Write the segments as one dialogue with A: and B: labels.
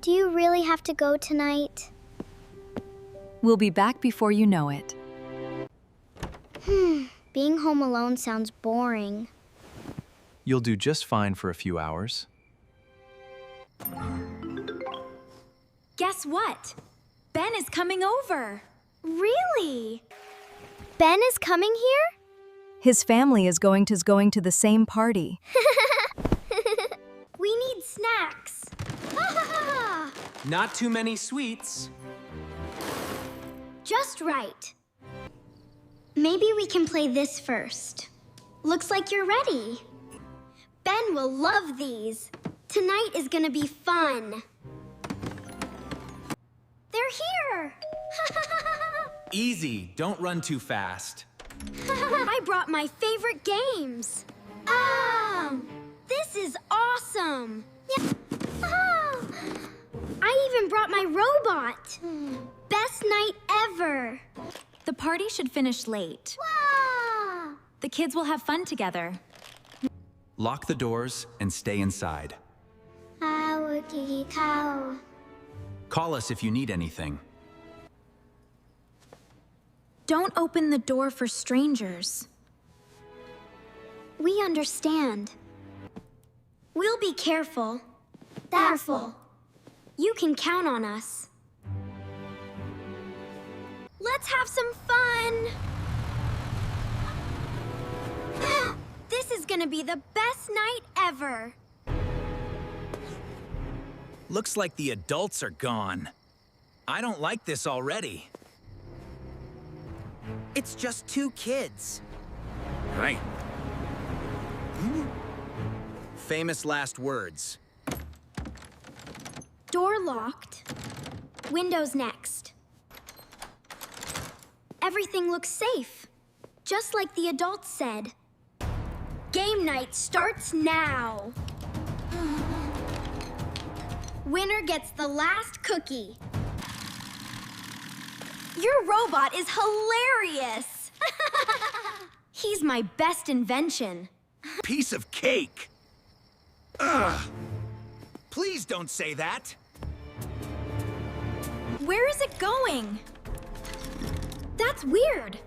A: Do you really have to go tonight?
B: We'll be back before you know it.
A: Being home alone sounds boring.
C: You'll do just fine for a few hours.
D: Guess what? Ben is coming over.
A: Really? Ben is coming here?
B: His family is going to the same party.
A: We need snacks.
E: Not too many sweets.
A: Just right. Maybe we can play this first. Looks like you're ready. Ben will love these. Tonight is gonna be fun. They're here!
E: Easy, don't run too fast.
A: I brought my favorite games. This is awesome. Yeah. I even brought my robot. Best night ever.
D: The party should finish late.
A: Wow.
D: The kids will have fun together.
E: Lock the doors and stay inside.
A: Cow.
E: Call us if you need anything.
D: Don't open the door for strangers.
A: We understand. We'll be careful. Careful. You can count on us. Let's have some fun! This is gonna be the best night ever.
E: Looks like the adults are gone. I don't like this already.
F: It's just 2 kids.
E: Right. Famous last words.
A: Door locked. Windows next. Everything looks safe, just like the adults said. Game night starts now. Winner gets the last cookie. Your robot is hilarious. He's my best invention.
E: Piece of cake! Ugh! Please don't say that!
D: Where is it going?
A: That's weird.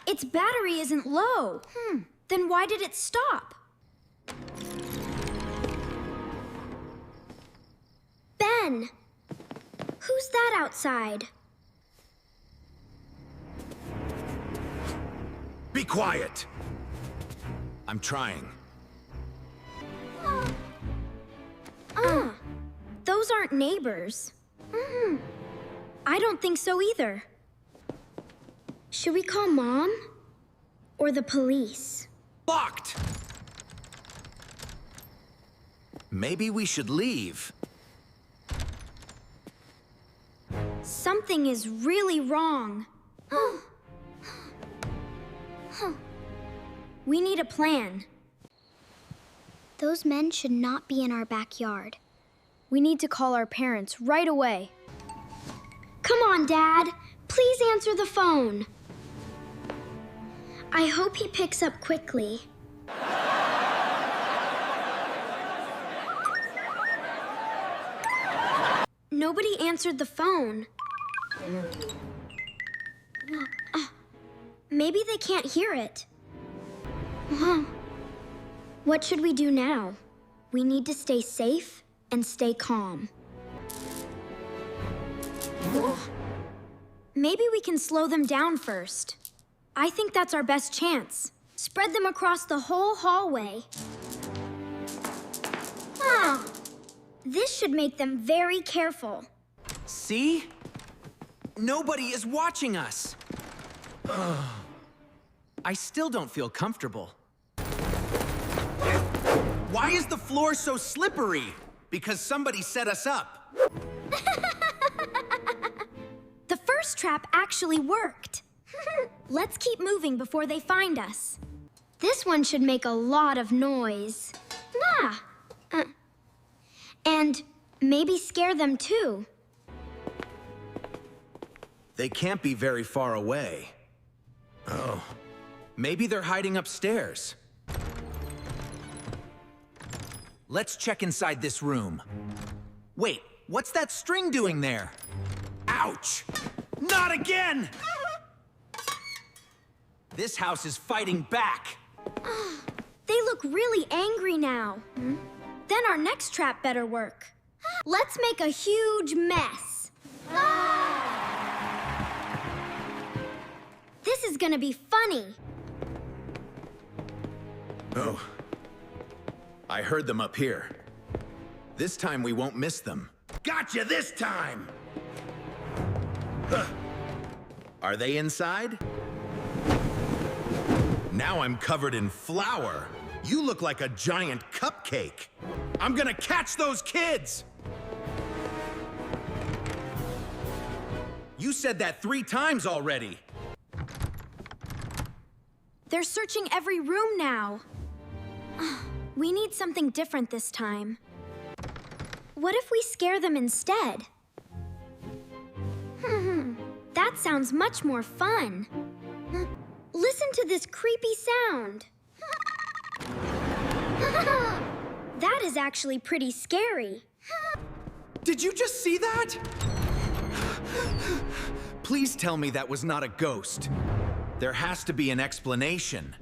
A: Its battery isn't low. Then why did it stop? Ben, who's that outside?
E: Be quiet! I'm trying.
A: Those aren't neighbors. I don't think so either. Should we call Mom or the police?
E: Locked! Maybe we should leave.
A: Something is really wrong. We need a plan. Those men should not be in our backyard. We need to call our parents right away. Come on, Dad. Please answer the phone. I hope he picks up quickly. Nobody answered the phone. Maybe they can't hear it. What should we do now? We need to stay safe and stay calm. Maybe we can slow them down first. I think that's our best chance. Spread them across the whole hallway. This should make them very careful.
E: See? Nobody is watching us. I still don't feel comfortable. Why is the floor so slippery? Because somebody set us up.
A: The first trap actually worked. Let's keep moving before they find us. This one should make a lot of noise. And maybe scare them too.
E: They can't be very far away. Oh, Maybe they're hiding upstairs. Let's check inside this room. Wait, what's that string doing there? Ouch! Not again! This house is fighting back.
A: They look really angry now. Then our next trap better work. Let's make a huge mess. This is gonna be funny.
E: Oh. I heard them up here. This time we won't miss them. Gotcha this time! Huh. Are they inside? Now I'm covered in flour. You look like a giant cupcake. I'm gonna catch those kids! You said that 3 times already.
D: They're searching every room now.
A: We need something different this time. What if we scare them instead? That sounds much more fun. Listen to this creepy sound. That is actually pretty scary.
E: Did you just see that? Please tell me that was not a ghost. There has to be an explanation.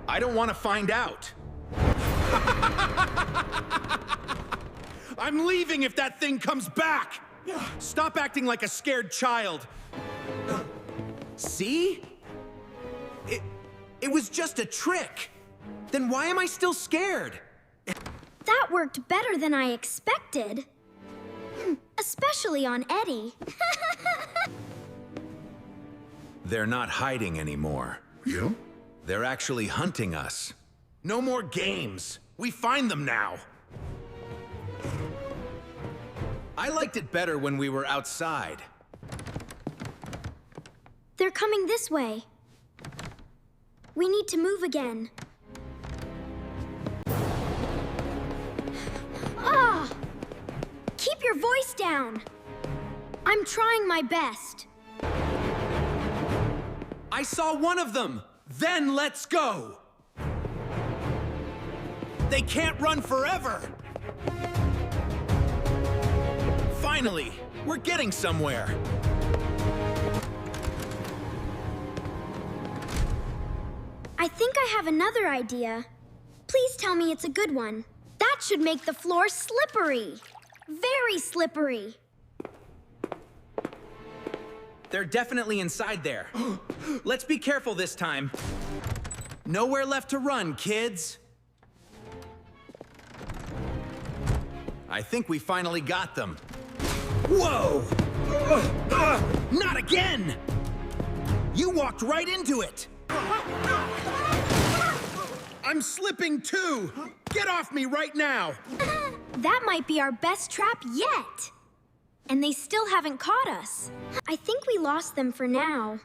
E: I don't want to find out. I'm leaving if that thing comes back! Stop acting like a scared child. See? It was just a trick. Then why am I still scared?
A: That worked better than I expected. Especially on Eddie.
E: They're not hiding anymore.
G: You?
E: They're actually hunting us. No more games. We find them now. I liked it better when we were outside.
A: They're coming this way. We need to move again. Ah! Keep your voice down. I'm trying my best.
E: I saw one of them! Then let's go! They can't run forever! Finally, we're getting somewhere.
A: I think I have another idea. Please tell me it's a good one. That should make the floor slippery. Very slippery.
E: They're definitely inside there. Let's be careful this time. Nowhere left to run, kids. I think we finally got them. Whoa! Not again! You walked right into it! I'm slipping too! Get off me right now!
A: That might be our best trap yet. And they still haven't caught us. I think we lost them for now.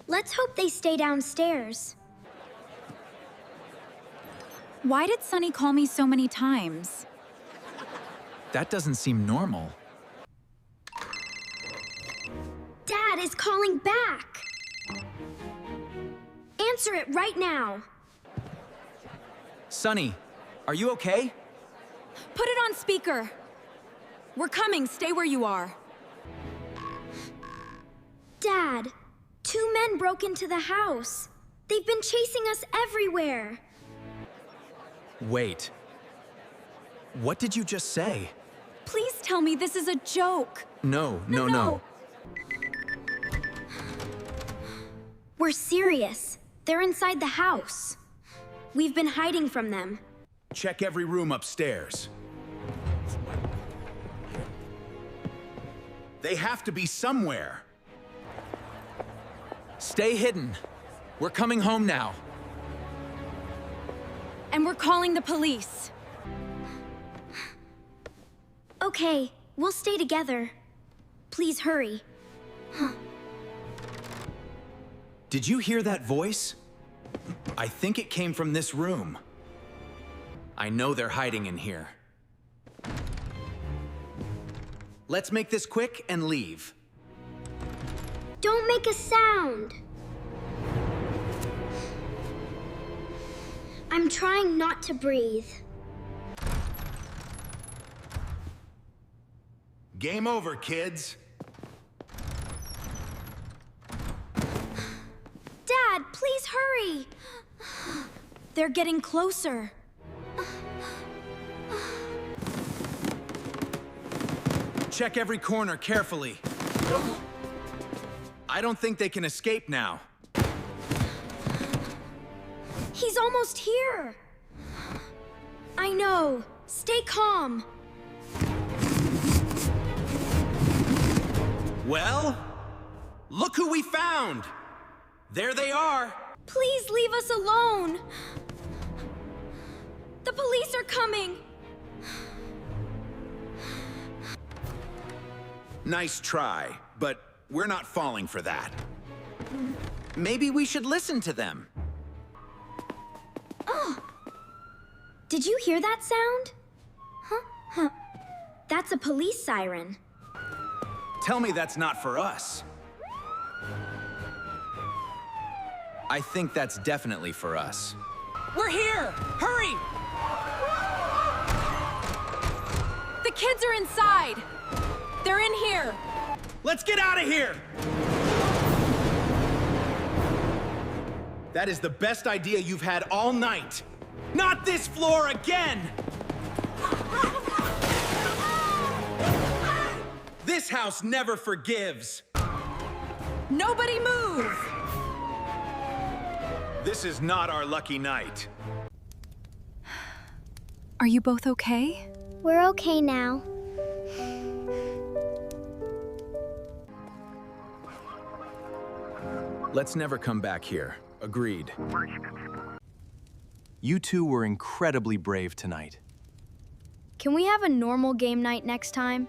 A: Let's hope they stay downstairs.
D: Why did Sunny call me so many times?
C: That doesn't seem normal.
A: Dad is calling back. Answer it right now.
E: Sunny, are you okay?
D: Put it on speaker. We're coming. Stay where you are.
A: Dad, 2 men broke into the house. They've been chasing us everywhere.
C: Wait. What did you just say?
D: Please tell me this is a joke.
C: No.
A: We're serious. They're inside the house. We've been hiding from them.
E: Check every room upstairs. They have to be somewhere. Stay hidden. We're coming home now.
D: And we're calling the police.
A: Okay, we'll stay together. Please hurry.
E: Did you hear that voice? I think it came from this room. I know they're hiding in here. Let's make this quick and leave.
A: Don't Don't make a sound. I'm trying not to breathe.
E: Game over, kids.
A: Dad, please hurry.
D: They're getting closer.
E: Check every corner carefully. I don't think they can escape now.
A: He's almost here.
D: I know. Stay calm.
E: Well, look who we found. There they are.
D: Please leave us alone. The police are coming.
E: Nice try, but we're not falling for that. Maybe we should listen to them.
A: Did you hear that sound? Huh? That's a police siren.
E: Tell me that's not for us. I think that's definitely for us.
D: We're here! Hurry! The kids are inside! They're in here!
E: Let's get out of here! That is the best idea you've had all night. Not this floor again! This house never forgives.
D: Nobody move!
E: This is not our lucky night.
B: Are you both okay?
A: We're okay now.
E: Let's never come back here. Agreed.
C: You two were incredibly brave tonight.
A: Can we have a normal game night next time?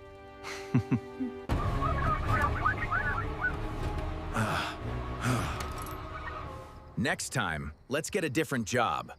E: Next time, let's get a different job.